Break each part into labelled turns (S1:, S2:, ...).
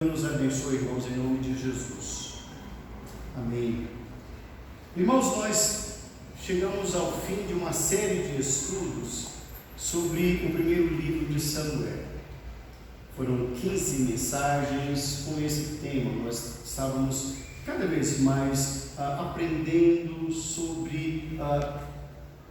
S1: Deus nos abençoe, irmãos, em nome de Jesus. Amém. Irmãos, nós chegamos ao fim de uma série de estudos sobre o primeiro livro de Samuel. Foram 15 mensagens com esse tema. Nós estávamos cada vez mais aprendendo sobre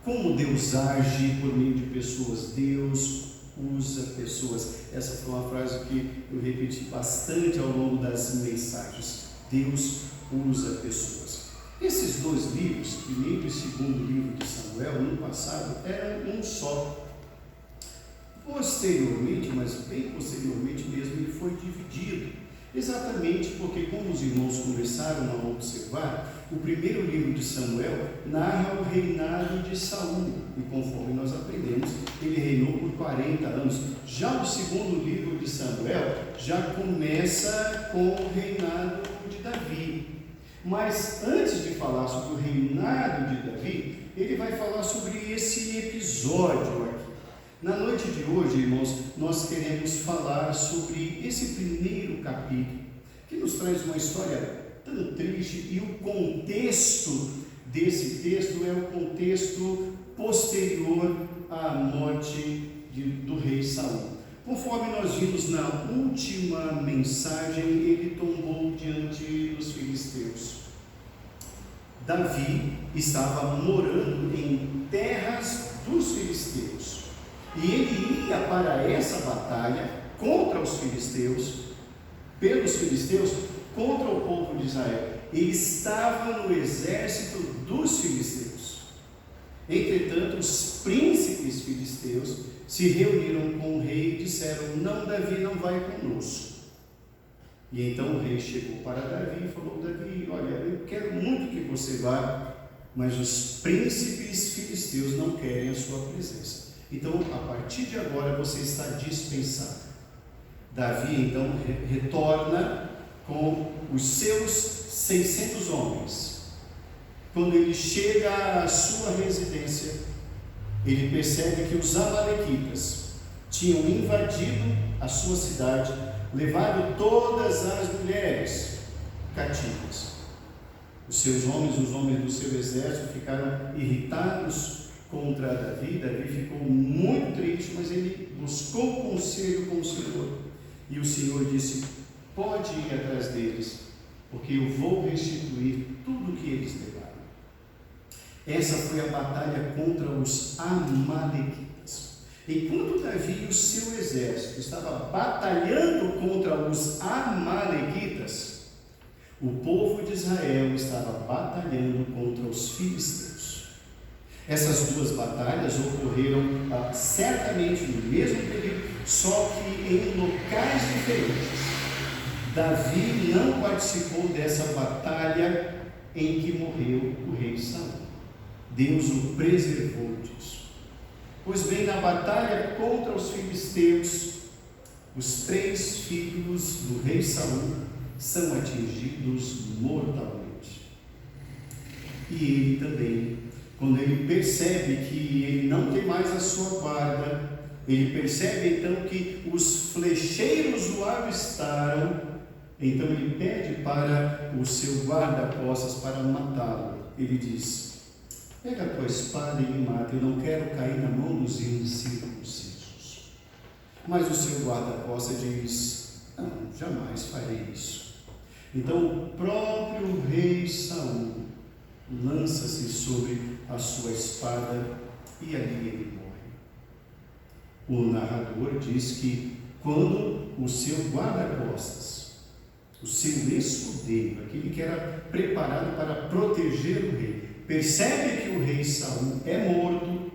S1: como Deus age por meio de pessoas. Deus usa pessoas. Essa foi uma frase que eu repeti bastante ao longo das mensagens. Deus usa pessoas. Esses dois livros, primeiro e segundo livro de Samuel, no passado, eram um só. Posteriormente, mas bem posteriormente mesmo, ele foi dividido. Exatamente porque, como os irmãos começaram a observar, o primeiro livro de Samuel narra o reinado de Saul, e conforme nós aprendemos, ele reinou por 40 anos. Já o segundo livro de Samuel já começa com o reinado de Davi. Mas antes de falar sobre o reinado de Davi, ele vai falar sobre esse episódio aqui. Na noite de hoje, irmãos, nós queremos falar sobre esse primeiro capítulo, que nos traz uma história tão triste, e o contexto desse texto é o contexto posterior à morte do rei Saul. Conforme nós vimos na última mensagem, ele tombou diante dos filisteus. Davi estava morando em terras dos filisteus, e ele ia para essa batalha contra os filisteus, pelos filisteus, contra o povo de Israel. Ele estava no exército dos filisteus. Entretanto, os príncipes filisteus se reuniram com o rei e disseram: não, Davi não vai conosco. E então o rei chegou para Davi e falou: Davi, olha, eu quero muito que você vá, mas os príncipes filisteus não querem a sua presença. Então, a partir de agora, você está dispensado. Davi, então, retorna com os seus 600 homens. Quando ele chega à sua residência, ele percebe que os amalequitas tinham invadido a sua cidade, levado todas as mulheres cativas. Os seus homens, os homens do seu exército, ficaram irritados contra Davi. Davi ficou muito triste, mas ele buscou conselho com o Senhor. E o Senhor disse: pode ir atrás deles, porque eu vou restituir tudo o que eles levaram. Essa foi a batalha contra os amalequitas. Enquanto Davi e o seu exército estava batalhando contra os amalequitas, o povo de Israel estava batalhando contra os filisteus. Essas duas batalhas ocorreram certamente no mesmo período, só que em locais diferentes. Davi não participou dessa batalha em que morreu o rei Saul. Deus o preservou disso. Pois bem, na batalha contra os filisteus, os 3 filhos do rei Saul são atingidos mortalmente. E ele também, quando ele percebe que ele não tem mais a sua guarda, ele percebe então que os flecheiros o avistaram, então ele pede para o seu guarda-costas para matá-lo. Ele diz: pega a tua espada e me mata, eu não quero cair na mão dos incircuncisos. Mas o seu guarda-costas diz: não, jamais farei isso. Então o próprio rei Saul lança-se sobre a sua espada e ali ele morre. O narrador diz que quando o seu guarda-costas, o seu escudeiro, aquele que era preparado para proteger o rei, percebe que o rei Saul é morto,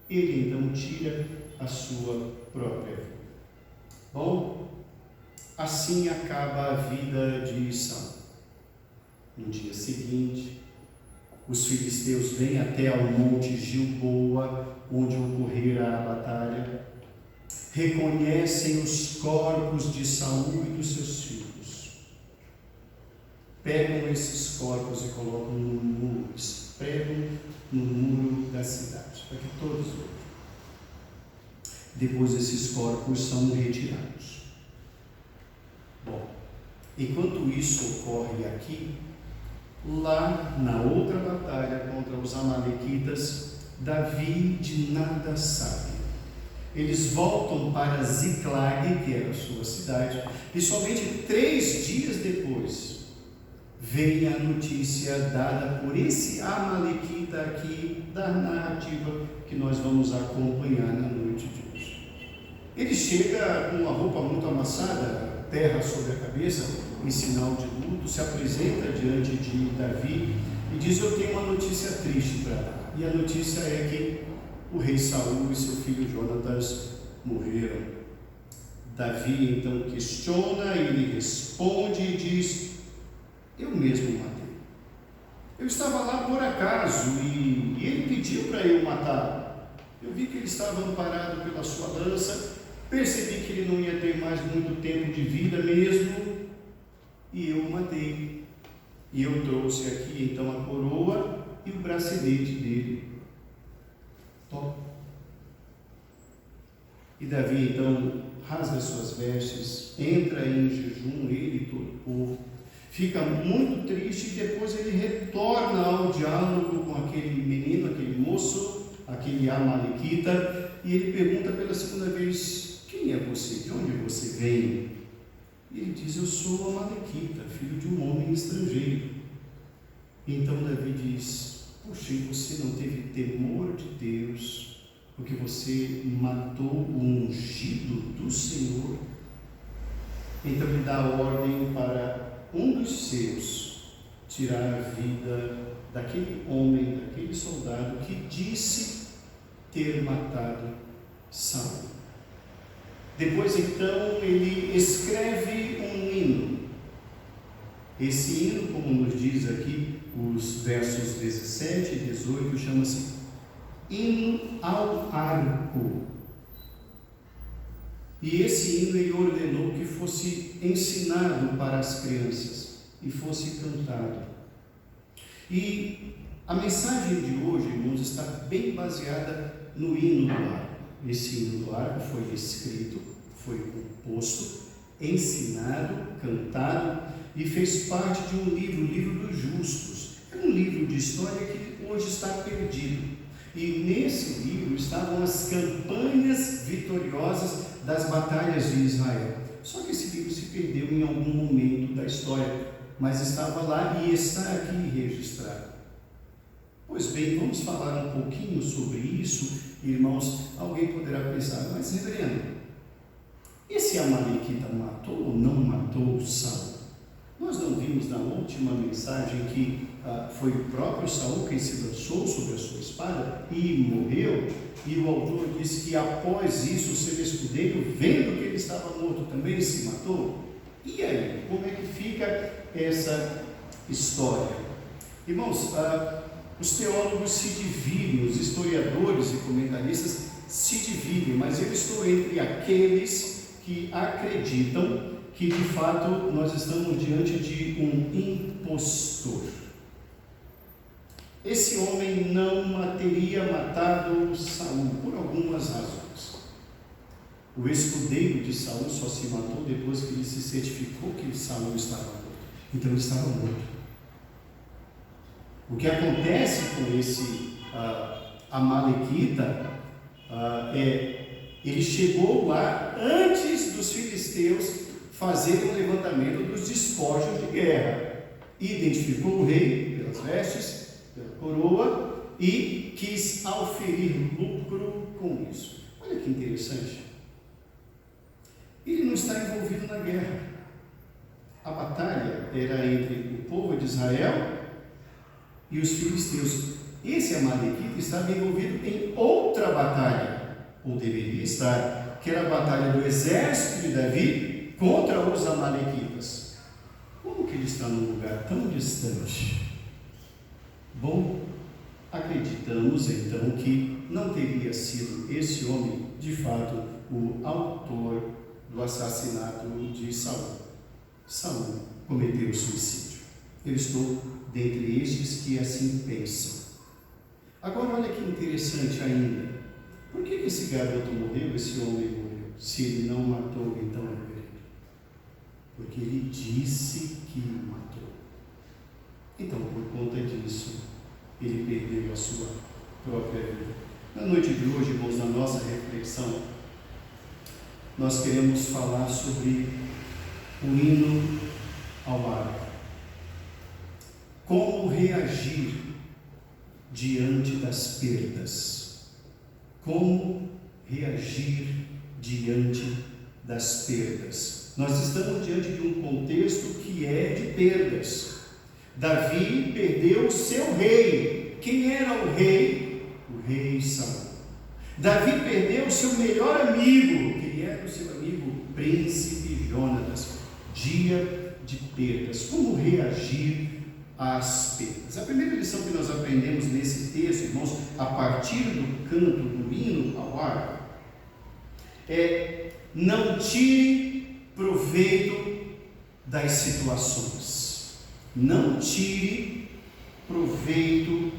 S1: ele então tira a sua própria vida. Bom, assim acaba a vida de Saul. No dia seguinte, os filisteus vêm até ao monte Gilboa, onde ocorrera a batalha, reconhecem os corpos de Saul e dos seus filhos, pegam esses corpos e colocam no muro, pregam no muro da cidade, para que todos vejam. Depois esses corpos são retirados. Bom, Enquanto isso ocorre aqui, lá na outra batalha contra os amalequitas, Davi de nada sabe. Eles voltam para Ziclag, que era a sua cidade, e somente 3 dias depois vem a notícia dada por esse amalequita aqui da narrativa que nós vamos acompanhar na noite de hoje. Ele chega com uma roupa muito amassada, terra sobre a cabeça, em sinal de luto, se apresenta diante de Davi e diz: eu tenho uma notícia triste para dar. E a notícia é que o rei Saul e seu filho Jonatas morreram. Davi então questiona, ele responde e diz: eu mesmo matei. Eu estava lá por acaso e ele pediu para eu matar. Eu vi que ele estava amparado pela sua lança, percebi que ele não ia ter mais muito tempo de vida mesmo, e eu o matei. E eu trouxe aqui então a coroa e o bracelete dele. Top. E Davi então rasga suas vestes, entra em jejum, ele e todo o povo, fica muito triste e depois ele retorna ao diálogo com aquele menino, aquele moço, aquele amalequita, e ele pergunta pela segunda vez: quem é você? De onde você vem? E ele diz: eu sou amalequita, filho de um homem estrangeiro. Então Davi diz: puxa, e você não teve temor de Deus, porque você matou o ungido do Senhor? Então ele dá ordem para um dos seus tirar a vida daquele homem, daquele soldado que disse ter matado Saul. Depois então ele escreve um hino. Esse hino, como nos diz aqui os versos 17 e 18, chama-se Hino ao Arco. E esse hino ele ordenou que fosse ensinado para as crianças e fosse cantado. E a mensagem de hoje, irmãos, está bem baseada no hino do arco. Esse hino do arco foi escrito, foi composto, ensinado, cantado e fez parte de um livro, o Livro dos Justos. É um livro de história que hoje está perdido. E nesse livro estavam as campanhas vitoriosas das batalhas de Israel. Só que esse livro se perdeu em algum momento da história, mas estava lá e está aqui registrado. Pois bem, vamos falar um pouquinho sobre isso, irmãos. Alguém poderá pensar: mas reverendo, esse amalequita matou ou não matou Saul? Nós não vimos na última mensagem que foi o próprio Saul quem se lançou sobre a sua espada e morreu, e o autor diz que após isso o seu escudeiro, vendo que ele estava morto, também se matou. E aí, como é que fica essa história? Irmãos, os teólogos se dividem, os historiadores e comentaristas se dividem, mas eu estou entre aqueles que acreditam que de fato nós estamos diante de um impostor. Esse homem não teria matado Saul por algumas razões. O escudeiro de Saul só se matou depois que ele se certificou que Saul estava morto. Então ele estava morto. O que acontece com esse amalequita ele chegou lá antes dos filisteus fazerem o levantamento dos despojos de guerra. Identificou o rei pelas vestes, pela coroa, e quis auferir lucro com isso. Olha que interessante. Ele não está envolvido na guerra. A batalha era entre o povo de Israel e os filisteus. Esse amalequita estava envolvido em outra batalha, ou deveria estar, que era a batalha do exército de Davi contra os amalequitas. Como que ele está num lugar tão distante? Bom, acreditamos então que não teria sido esse homem, de fato, o autor do assassinato de Saul. Saul cometeu suicídio. Eu estou dentre estes que assim pensam. Agora, olha que interessante ainda. Por que esse garoto morreu, esse homem morreu, se ele não matou então a reverendo? porque ele disse que o matou. Então, por conta disso, ele perdeu a sua própria vida. Na noite de hoje, irmãos, na nossa reflexão, nós queremos falar sobre o hino ao ar. Como reagir diante das perdas? Como reagir diante das perdas? Nós estamos diante de um contexto que é de perdas. Davi perdeu seu rei. Quem era o rei? O rei Saul. Davi perdeu seu melhor amigo. Quem era o seu amigo? Príncipe Jonatas. Dia de perdas. Como reagir às perdas? A primeira lição que nós aprendemos nesse texto, irmãos, a partir do canto do hino ao ar, é: não tire proveito das situações. Não tire proveito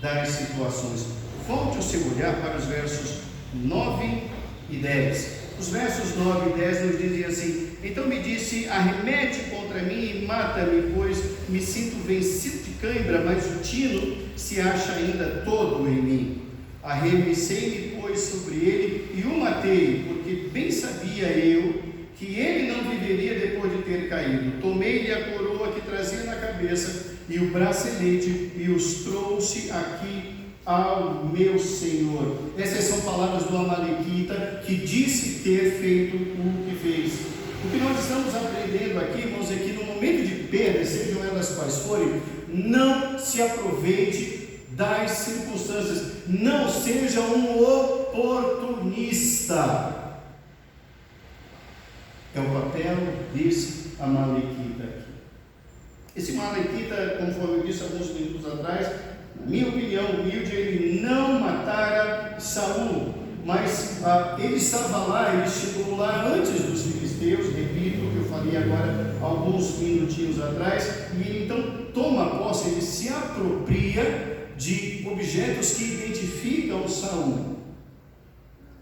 S1: das situações. Volte o seu olhar para os versos 9 e 10. Os versos 9 e 10 nos dizem assim: então me disse, arremete contra mim e mata-me, pois me sinto vencido de cãibra, mas o tino se acha ainda todo em mim. Arremessei-me, pois, sobre ele e o matei, porque bem sabia eu que ele não viveria depois de ter caído. Tomei-lhe a coroa que trazia na cabeça e o bracelete e os trouxe aqui ao meu Senhor. Essas são palavras do Amalequita, que disse ter feito o que fez. O que nós estamos aprendendo aqui, irmãos, é que no momento de perda, sejam elas quais forem, não se aproveite das circunstâncias, não seja um oportunista. É o papel desse Amalequita aqui. Esse Amalequita, conforme eu disse alguns minutos atrás, na minha opinião humilde, ele não matara Saul, mas ele estava lá, ele chegou lá antes dos filisteus, repito o que eu falei agora alguns minutinhos atrás, e ele então toma posse, ele se apropria de objetos que identificam Saul: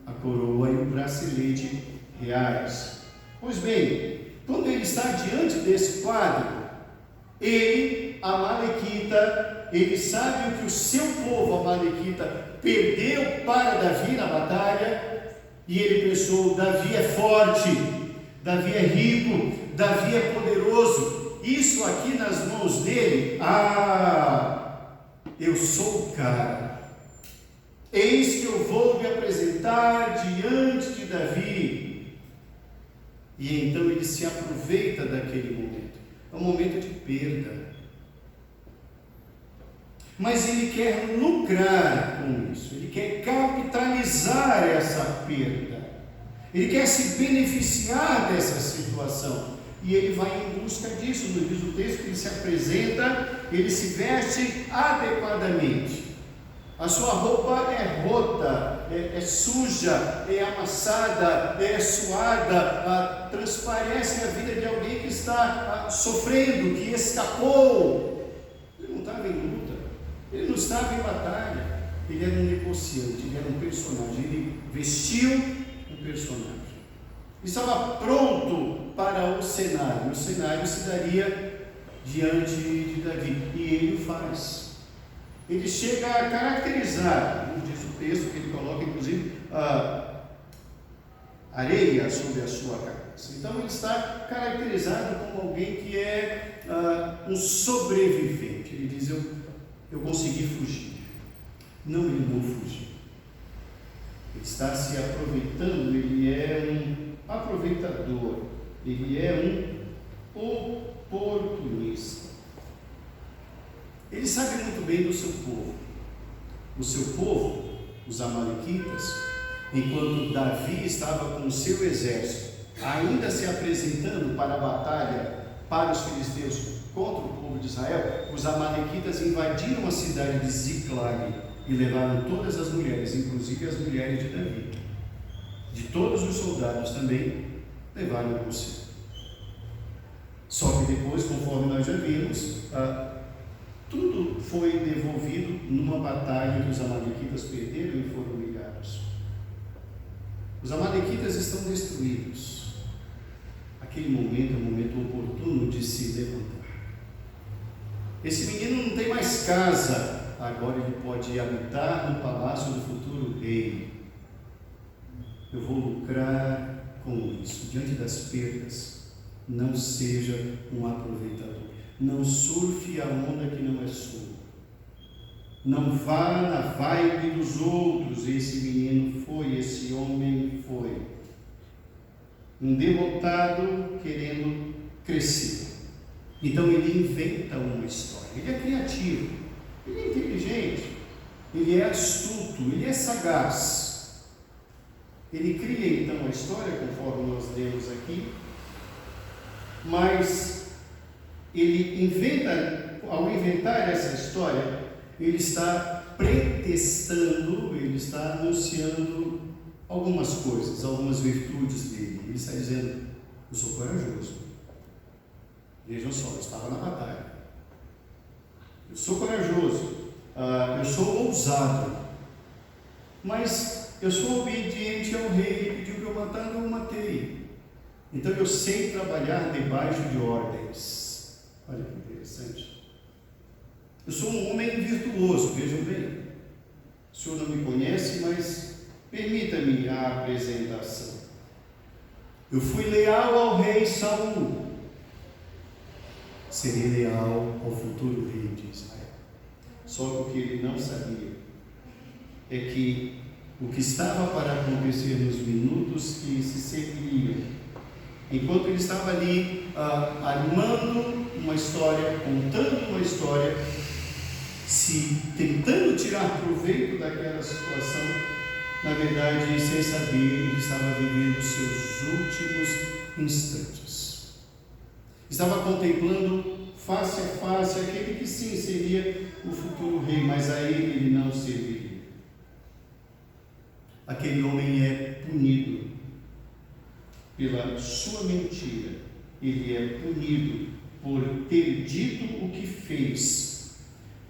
S1: a coroa e o bracelete reais. Pois bem, quando ele está diante desse quadro, ele, Amalequita, ele sabe o que o seu povo Amalequita perdeu para Davi na batalha, e ele pensou: Davi é forte, Davi é rico, Davi é poderoso, isso aqui nas mãos dele, eu sou o cara, eis que eu vou me apresentar diante de Davi. E então ele se aproveita daquele momento. É um momento de perda, mas ele quer lucrar com isso, ele quer capitalizar essa perda, ele quer se beneficiar dessa situação, e ele vai em busca disso. Nos diz o texto que ele se apresenta, ele se veste adequadamente. A sua roupa é rota, é suja, é amassada, é suada, transparece a vida de alguém que está sofrendo, que escapou. Ele não estava em luta, ele não estava em batalha, ele era um negociante, ele era um personagem, ele vestiu um personagem. Estava pronto para o cenário se daria diante de Davi, e ele o faz. Ele chega a caracterizar, como diz o texto, que ele coloca inclusive areia sobre a sua cabeça. Então ele está caracterizado como alguém que é um sobrevivente. Ele diz: eu consegui fugir. Não, ele não fugiu. Ele está se aproveitando, ele é um aproveitador, ele é um oportunista. Ele sabe muito bem do seu povo. O seu povo, os Amalequitas, enquanto Davi estava com o seu exército, ainda se apresentando para a batalha para os filisteus contra o povo de Israel, os Amalequitas invadiram a cidade de Ziclag e levaram todas as mulheres, inclusive as mulheres de Davi. De todos os soldados também levaram consigo. Só que depois, conforme nós já vimos, tudo foi devolvido numa batalha que os Amalequitas perderam e foram humilhados. Os Amalequitas estão destruídos. aquele momento é o momento oportuno de se levantar. Esse menino não tem mais casa, agora ele pode habitar no palácio do futuro rei. Eu vou lucrar com isso. Diante das perdas, não seja um aproveitador. Não surfe a onda que não é sua. Não vá na vibe dos outros. Esse menino foi, esse homem foi. Um derrotado querendo crescer. Então ele inventa uma história. Ele é criativo, ele é inteligente, ele é astuto, ele é sagaz. Ele cria então a história, conforme nós lemos aqui, mas ele inventa, ao inventar essa história, ele está pretextando, ele está anunciando algumas coisas, algumas virtudes dele. Ele está dizendo: eu sou corajoso. Vejam só, eu estava na batalha. Eu sou corajoso, eu sou ousado, mas eu sou obediente ao rei. Ele pediu para eu matar, eu matei. Então eu sei trabalhar debaixo de ordens. Olha que interessante. Eu sou um homem virtuoso, vejam bem. O senhor não me conhece, mas permita-me a apresentação. Eu fui leal ao rei Saul. Serei leal ao futuro rei de Israel. Só que o que ele não sabia é que o que estava para acontecer nos minutos que se seguiriam, enquanto ele estava ali armando uma história, contando uma história, se tentando tirar proveito daquela situação, na verdade, sem saber, ele estava vivendo seus últimos instantes. Estava contemplando face a face aquele que sim seria o futuro rei, mas a ele não serviria. Aquele homem é punido pela sua mentira. Ele é punido por ter dito o que fez,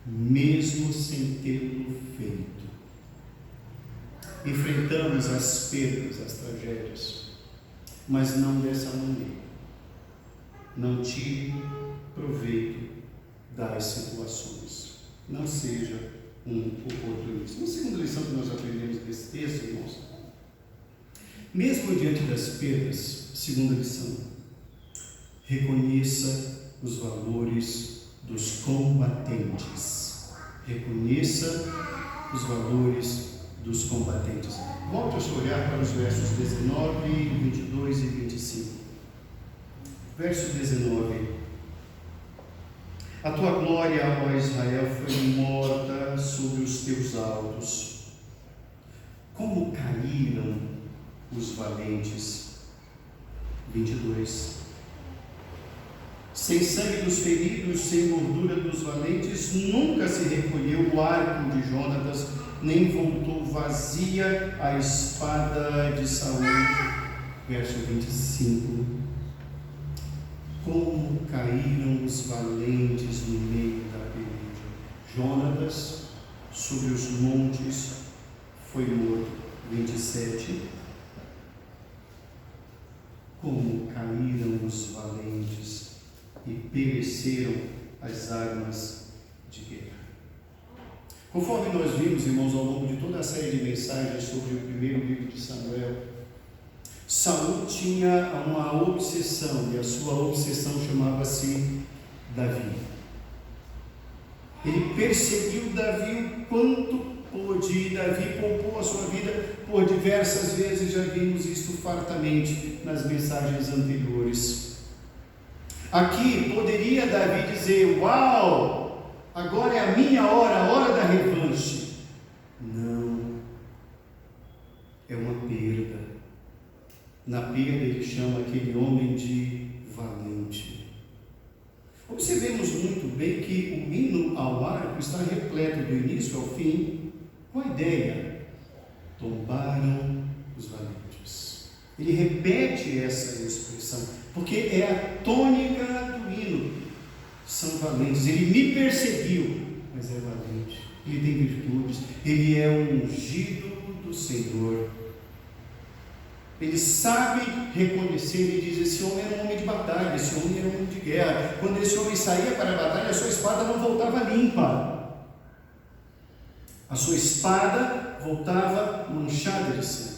S1: mesmo sem tê-lo feito. Enfrentamos as perdas, as tragédias, mas não dessa maneira. Não tire proveito das situações. Não seja um oportunista. Uma segunda lição que nós aprendemos desse texto, irmãos: mesmo diante das perdas, segunda lição, reconheça os valores dos combatentes. Reconheça os valores dos combatentes. Volte a seu olhar para os versos 19, 22 e 25. Verso 19: a tua glória, ó Israel, foi morta sobre os teus altos. Como caíram os valentes. 22: sem sangue dos feridos, sem gordura dos valentes, nunca se recolheu o arco de Jonatas, nem voltou vazia a espada de Saul. Verso 25: como caíram os valentes no meio da peleja. Jonatas, sobre os montes, foi morto. 27: como caíram os valentes e pereceram as armas de guerra. Conforme nós vimos, irmãos, ao longo de toda a série de mensagens sobre o primeiro livro de Samuel, Saul tinha uma obsessão, e a sua obsessão chamava-se Davi. Ele perseguiu Davi o quanto pôde, e Davi poupou a sua vida por diversas vezes. Já vimos isto fartamente nas mensagens anteriores. Aqui poderia Davi dizer: uau, agora é a minha hora, a hora da revanche. Não, é uma perda. Na perda ele chama aquele homem de valente. Observemos muito bem que o hino ao arco está repleto do início ao fim com a ideia: tombaram os valentes. Ele repete essa expressão porque é a tônica do hino. São valentes. Ele me perseguiu, mas é valente. Ele tem virtudes. Ele é o ungido do Senhor. Ele sabe reconhecer e diz: esse homem era um homem de batalha, esse homem era um homem de guerra. Quando esse homem saía para a batalha, a sua espada não voltava limpa. A sua espada voltava manchada de sangue.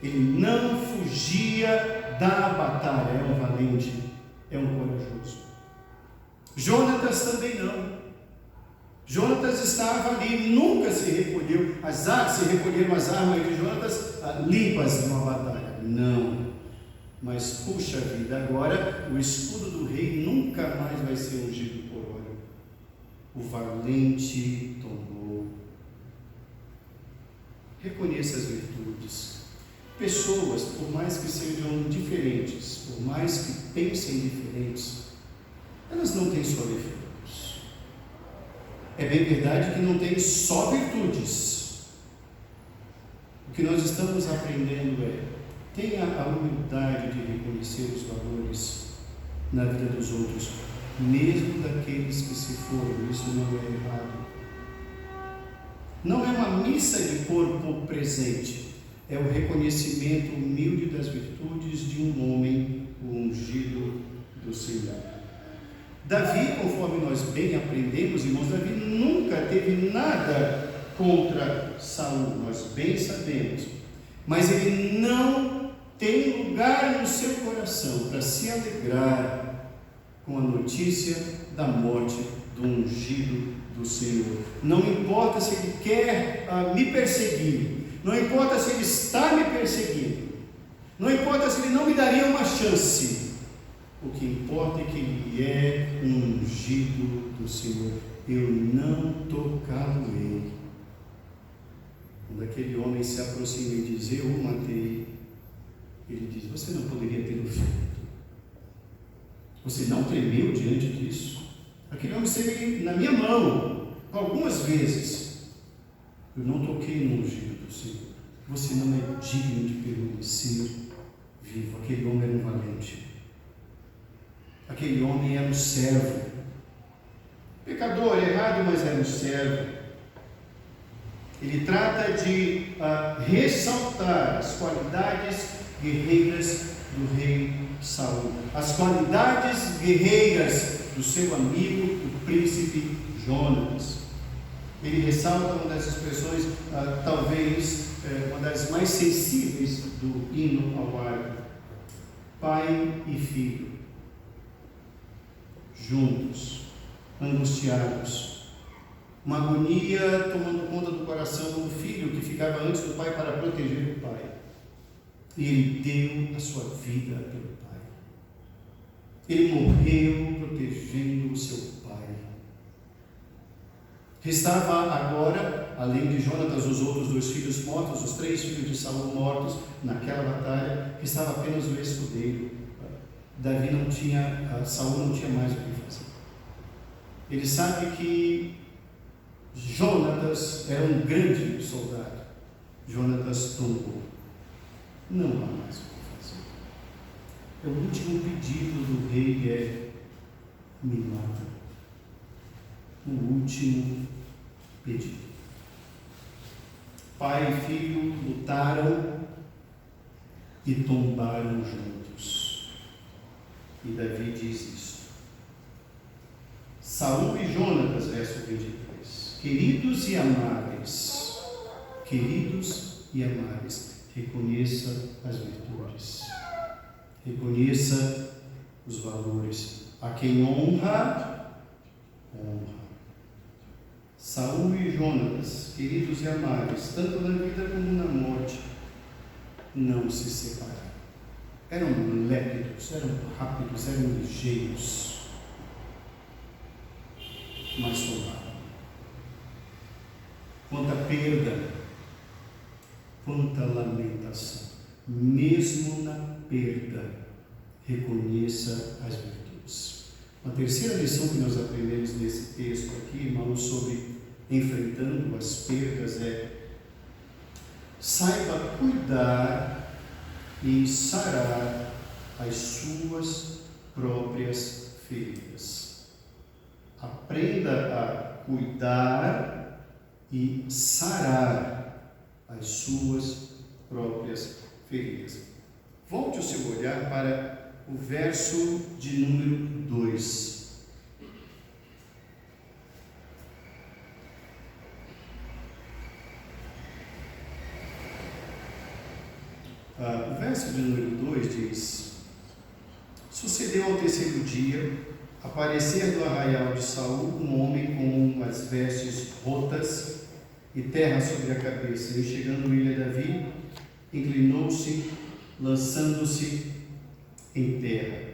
S1: Ele não fugia da batalha. É um valente, é um corajoso. Jonatas também não. Jonatas estava ali, nunca se recolheu. Se recolheram as armas de Jonatas limpas numa batalha. Não. Mas, puxa vida, agora o escudo do rei nunca mais vai ser ungido por óleo. O valente tombou. Reconheça as virtudes. Pessoas, por mais que sejam diferentes, por mais que pensem diferentes, elas não têm só defeitos. É bem verdade que não tem só virtudes. O que nós estamos aprendendo tenha a humildade de reconhecer os valores na vida dos outros, mesmo daqueles que se foram. Isso não é errado. Não é uma missa de corpo presente, é o reconhecimento humilde das virtudes de um homem ungido do Senhor. Davi, conforme nós bem aprendemos, irmãos, Davi nunca teve nada contra Saul, nós bem sabemos, mas ele não tem lugar no seu coração para se alegrar com a notícia da morte do ungido do Senhor. Não importa se ele quer me perseguir, não importa se ele está me perseguindo, não importa se ele não me daria uma chance. O que importa é que ele é um ungido do Senhor. Eu não tocá-lo-ei. Quando aquele homem se aproxima e diz: eu o matei, ele diz: você não poderia tê-lo feito. Você não tremeu diante disso? Aquele homem esteve na minha mão algumas vezes. Eu não toquei no ungido do Senhor. Você não é digno de permanecer vivo. Aquele homem era um valente. Aquele homem era um servo. Pecador, errado, mas era um servo. Ele trata de ressaltar as qualidades guerreiras do rei Saul, as qualidades guerreiras do seu amigo, o príncipe Jonatas. Ele ressalta uma das expressões, talvez uma das mais sensíveis do hino ao árabe: pai e filho, juntos, angustiados, uma agonia tomando conta do coração do filho que ficava antes do pai para proteger o pai. E ele deu a sua vida pelo pai. Ele morreu protegendo o seu pai. Restava agora, além de Jonatas, os outros 2 filhos mortos, os 3 filhos de Saul mortos naquela batalha. Restava apenas o escudeiro. Saul não tinha mais o que fazer. Ele sabe que Jonatas era um grande soldado. Jonatas tombou. Não há mais o que fazer. O último pedido do rei me mata. O último pedido. Pai e filho lutaram e tombaram juntos. E Davi diz isto: Saul e Jonatas, verso 23, queridos e amáveis, reconheça as virtudes, reconheça os valores. A quem honra, honra. Saul e Jonatas, queridos e amáveis, tanto na vida como na morte, não se separaram. Eram lépidos, eram rápidos, eram ligeiros, mas tombaram. Quanta perda, quanta lamentação. Mesmo na perda, reconheça as virtudes. Uma terceira lição que nós aprendemos nesse texto aqui, irmãos, sobre enfrentando as perdas saiba cuidar e sarar as suas próprias feridas. Aprenda a cuidar e sarar as suas próprias feridas. Volte o seu olhar para o verso de número 2. O verso de número 2 diz: sucedeu ao terceiro dia, aparecer do arraial de Saul um homem com as vestes rotas e terra sobre a cabeça, e chegando ele a Davi, inclinou-se, lançando-se em terra.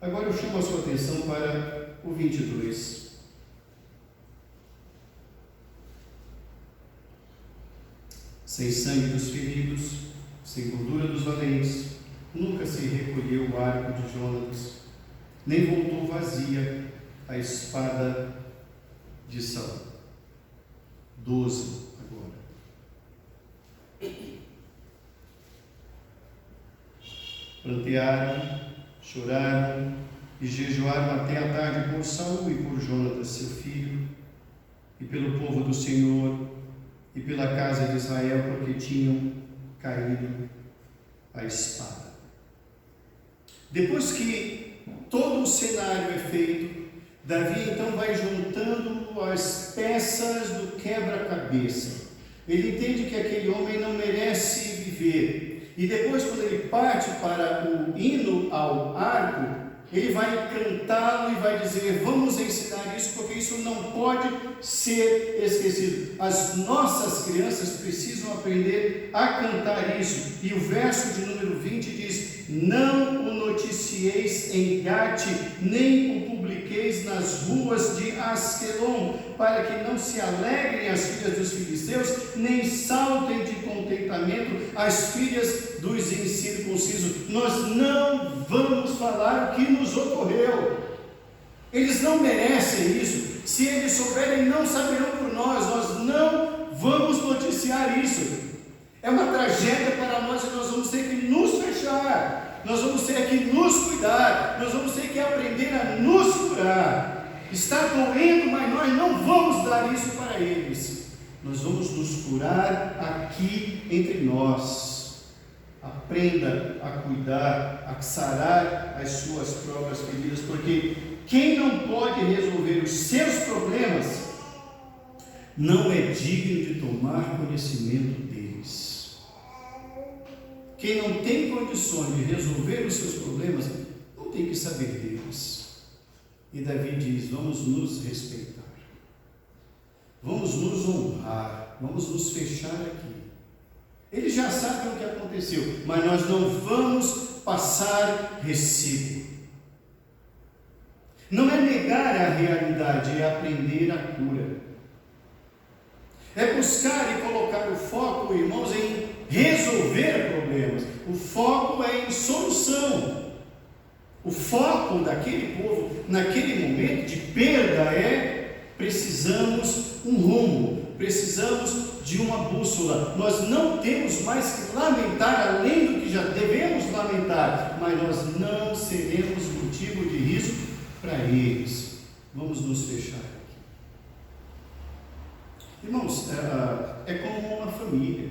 S1: Agora eu chamo a sua atenção para o 22. Sem sangue dos feridos, sem gordura dos valentes, nunca se recolheu o arco de Jonatas, nem voltou vazia a espada de Saul. 12 agora. Plantearam, choraram e jejuaram até a tarde por Saul e por Jonatas, seu filho, e pelo povo do Senhor, e pela casa de Israel, porque tinham caído a espada. Depois que todo o cenário é feito, Davi então vai juntando as peças do quebra-cabeça. Ele entende que aquele homem não merece viver. E depois, quando ele parte para o hino ao arco, ele vai cantá-lo e vai dizer: vamos ensinar isso, porque isso não pode ser esquecido. As nossas crianças precisam aprender a cantar isso. E o verso de número 20 diz: não o noticieis em Gate, nem o publiqueis nas ruas de Asquelon, para que não se alegrem as filhas dos filisteus, nem saltem de contentamento as filhas dos incircuncisos. Nós não vamos falar o que nos ocorreu. Eles não merecem isso. Se eles souberem, não saberão por nós. Nós não vamos noticiar isso. É uma tragédia para nós e nós vamos ter que nos fechar. Nós vamos ter que nos cuidar. Nós vamos ter que aprender a nos curar. Está doendo, mas nós não vamos dar isso para eles. Nós vamos nos curar aqui entre nós. Aprenda a cuidar, a sarar as suas próprias feridas, porque quem não pode resolver os seus problemas não é digno de tomar conhecimento deles. Quem não tem condições de resolver os seus problemas não tem que saber deles. E Davi diz: vamos nos respeitar, vamos nos honrar, vamos nos fechar aqui. Eles já sabem o que aconteceu, mas nós não vamos passar recibo. Não é negar a realidade, é aprender a cura. É buscar e colocar o foco, irmãos, em resolver problemas. O foco é em solução. O foco daquele povo, naquele momento de perda, é: precisamos um rumo, precisamos de uma bússola. Nós não temos mais que lamentar além do que já devemos lamentar, mas nós não seremos motivo de riso para eles. Vamos nos fechar aqui. Irmãos, é como uma família.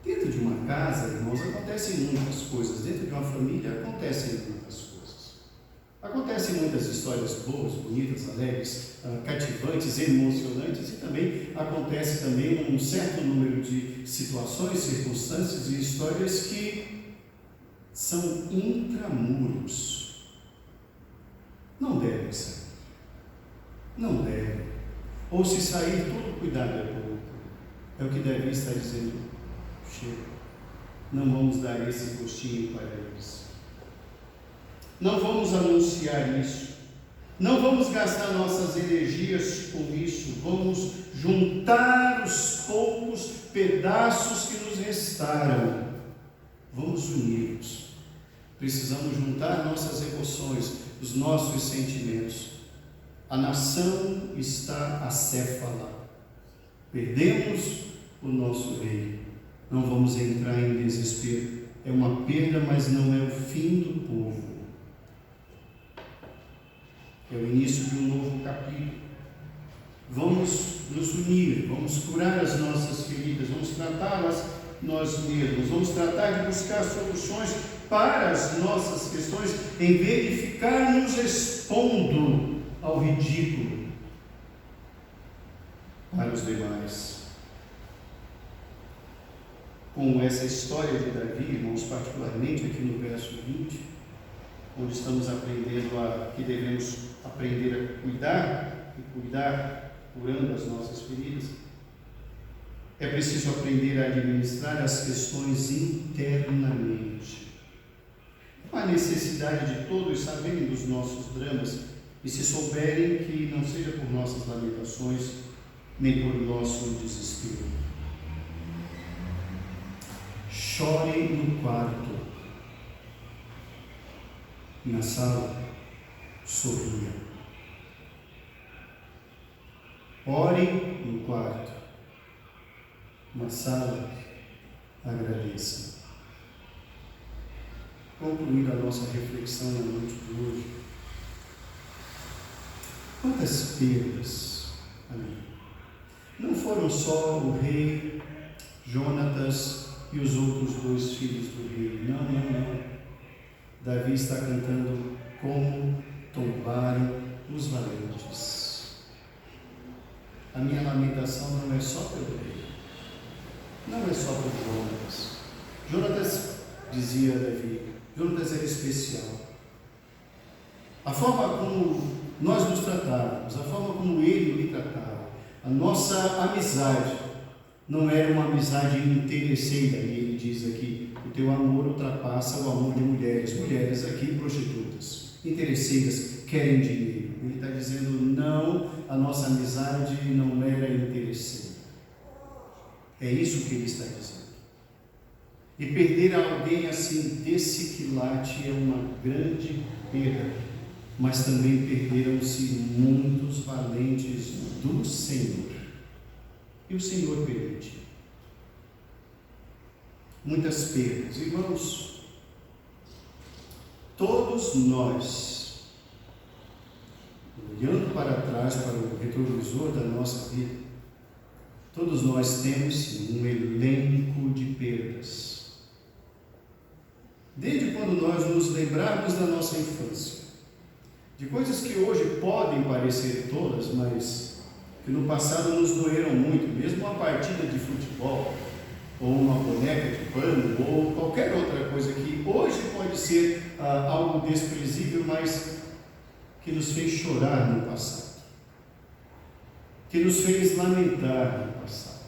S1: Dentro de uma casa, irmãos, acontecem muitas coisas. Dentro de uma família acontecem muitas coisas. Acontecem muitas histórias boas, bonitas, alegres, cativantes, emocionantes, e também acontece também um certo número de situações, circunstâncias e histórias que são intramuros. Não devem sair. Não devem. Ou se sair, todo cuidado é pouco. É o que Davi está dizendo. Chega. Não vamos dar esse gostinho para eles. Não vamos anunciar isso. Não vamos gastar nossas energias com isso. Vamos juntar os poucos pedaços que nos restaram. Vamos unir-nos. Precisamos juntar nossas emoções, os nossos sentimentos. A nação está acéfala. Perdemos o nosso rei. Não vamos entrar em desespero. É uma perda, mas não é o fim do povo. É o início de um novo capítulo. Vamos nos unir, vamos curar as nossas feridas, vamos tratá-las nós mesmos. Vamos tratar de buscar soluções para as nossas questões, em vez de ficar nos expondo ao ridículo para os demais. Com essa história de Davi, irmãos, particularmente aqui no verso 20, onde estamos aprendendo que devemos aprender a cuidar, curando as nossas feridas, é preciso aprender a administrar as questões internamente. Não há necessidade de todos saberem dos nossos dramas, e se souberem, que não seja por nossas lamentações, nem por nosso desespero. Chore no quarto, na sala, sorria. Ore no quarto, na sala, agradeça. Concluir a nossa reflexão na noite de hoje. Quantas perdas ali? Não foram só o rei, Jonatas e os outros 2 filhos do rei. Não. Davi está cantando como tombaram os valentes. A minha lamentação não é só pelo rei, não é só por Jonatas. Jonatas, dizia Davi, Jonatas era especial. A forma como nós nos tratávamos, a forma como ele me tratava, a nossa amizade não era uma amizade interesseira. E ele diz aqui: o teu amor ultrapassa o amor de mulheres. Mulheres aqui, prostitutas, interesseiras, querem dinheiro. Ele está dizendo, não, a nossa amizade não era interesseira. É isso que ele está dizendo. E perder alguém assim desse quilate é uma grande perda, mas também perderam-se muitos valentes do Senhor. E o Senhor permitiu muitas perdas. Irmãos, todos nós, olhando para trás, para o retrovisor da nossa vida, todos nós temos sim um elenco de perdas. Desde quando nós nos lembrarmos da nossa infância, de coisas que hoje podem parecer tolas, mas que no passado nos doeram muito, mesmo uma partida de futebol, ou uma boneca de pano, ou qualquer outra coisa que hoje pode ser algo desprezível, mas que nos fez chorar no passado, que nos fez lamentar no passado.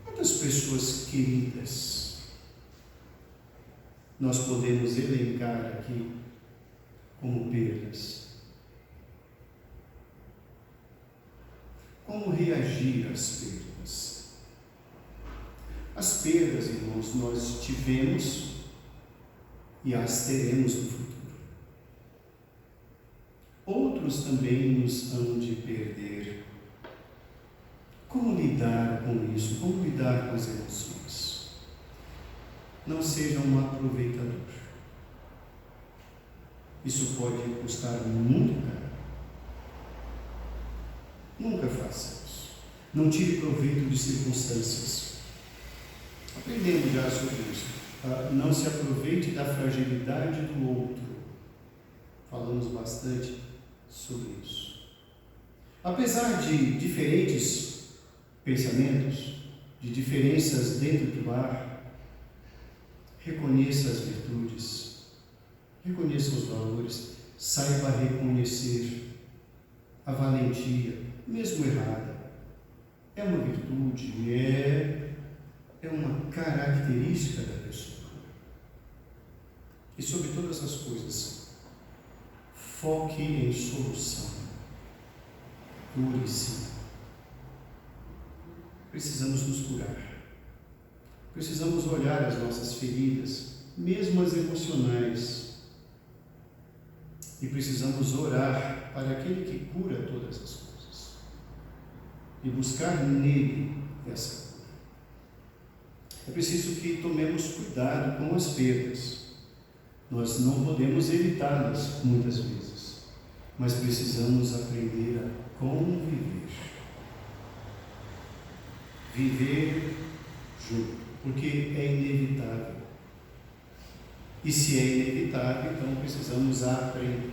S1: Quantas pessoas queridas nós podemos elencar aqui como perdas? Como reagir às perdas? As perdas, irmãos, nós tivemos e as teremos no futuro. Outros também nos hão de perder. Como lidar com isso? Como lidar com as emoções? Não seja um aproveitador. Isso pode custar muito caro. Nunca faça isso. Não tire proveito de circunstâncias. Aprendemos já sobre isso. Não se aproveite da fragilidade do outro. Falamos bastante sobre isso. Apesar de diferentes pensamentos, de diferenças dentro do lar, reconheça as virtudes, reconheça os valores, saiba reconhecer a valentia, mesmo errada. É uma virtude, é uma característica da pessoa. E sobre todas as coisas, foque em solução. Cure-se. Precisamos nos curar. Precisamos olhar as nossas feridas, mesmo as emocionais. E precisamos orar para aquele que cura todas as coisas. E buscar nele essa cura. É preciso que tomemos cuidado com as perdas. Nós não podemos evitá-las muitas vezes, mas precisamos aprender a conviver. Viver junto. porque é inevitável. E se é inevitável, então precisamos aprender.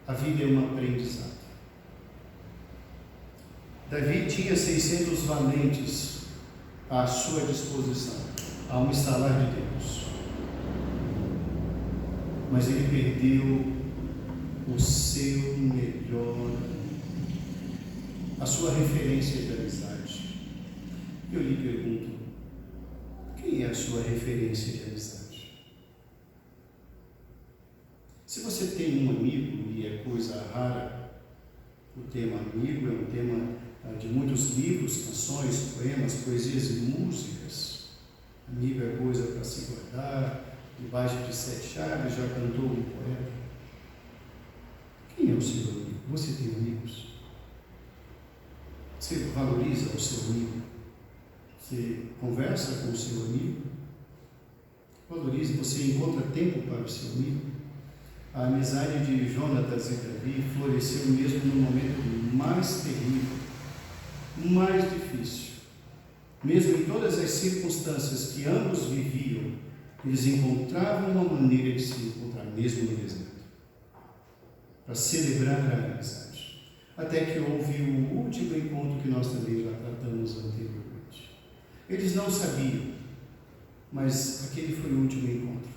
S1: A vida é um aprendizado. Davi tinha 600 valentes à sua disposição, a um estalar de Deus. Mas ele perdeu o seu melhor, a sua referência de amizade. Eu lhe pergunto, quem é a sua referência de amizade? Se você tem um amigo, e é coisa rara, o tema amigo é um tema de muitos livros, canções, poemas, poesias e músicas. Amigo é coisa para se guardar, debaixo de 7 chaves, já cantou um poeta. Quem é o seu amigo? Você tem amigos? Você valoriza o seu amigo? Você conversa com o seu amigo? Valoriza, você encontra tempo para o seu amigo? A amizade de Jonatas e Davi floresceu mesmo no momento mais terrível, mais difícil. Mesmo em todas as circunstâncias que ambos viviam, eles encontravam uma maneira de se encontrar, mesmo no deserto, para celebrar a amizade. Até que houve o último encontro que nós também já tratamos anteriormente. Eles não sabiam, mas aquele foi o último encontro.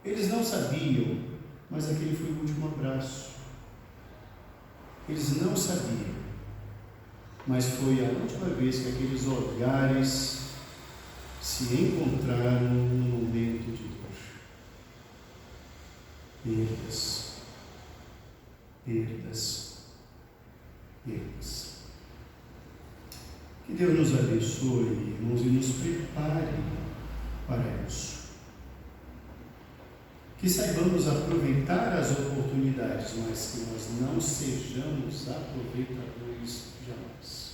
S1: Eles não sabiam, mas aquele foi o último abraço. Eles não sabiam, mas foi a última vez que aqueles olhares se encontraram no momento de dor. Perdas, perdas, perdas. Que Deus nos abençoe, irmãos, e nos prepare para isso. Que saibamos aproveitar as oportunidades, mas que nós não sejamos aproveitadores jamais.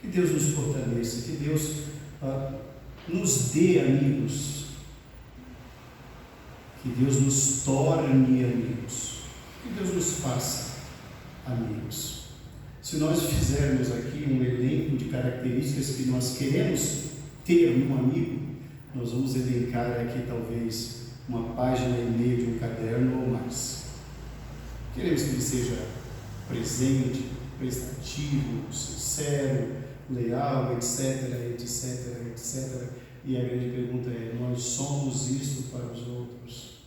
S1: Que Deus nos fortaleça, que Deus nos dê amigos, que Deus nos torne amigos, que Deus nos faça amigos. Se nós fizermos aqui um elenco de características que nós queremos ter num amigo, nós vamos elencar aqui talvez uma página e meia de um caderno ou mais. Queremos que ele seja presente, prestativo, sincero, leal, etc, etc, etc. E a grande pergunta é: nós somos isso para os outros?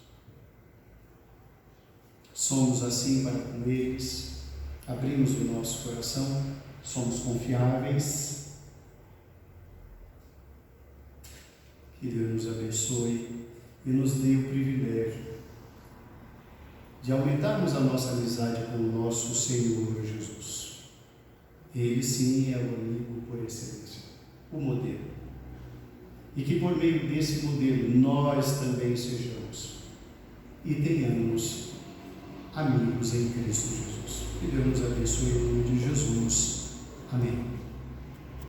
S1: Somos assim para com eles? Abrimos o nosso coração? Somos confiáveis? Que Deus nos abençoe e nos dê o privilégio de aumentarmos a nossa amizade com o nosso Senhor Jesus. Ele sim é o amigo por excelência, o modelo. E que por meio desse modelo nós também sejamos e tenhamos amigos em Cristo Jesus. Que Deus nos abençoe em nome de Jesus. Amém.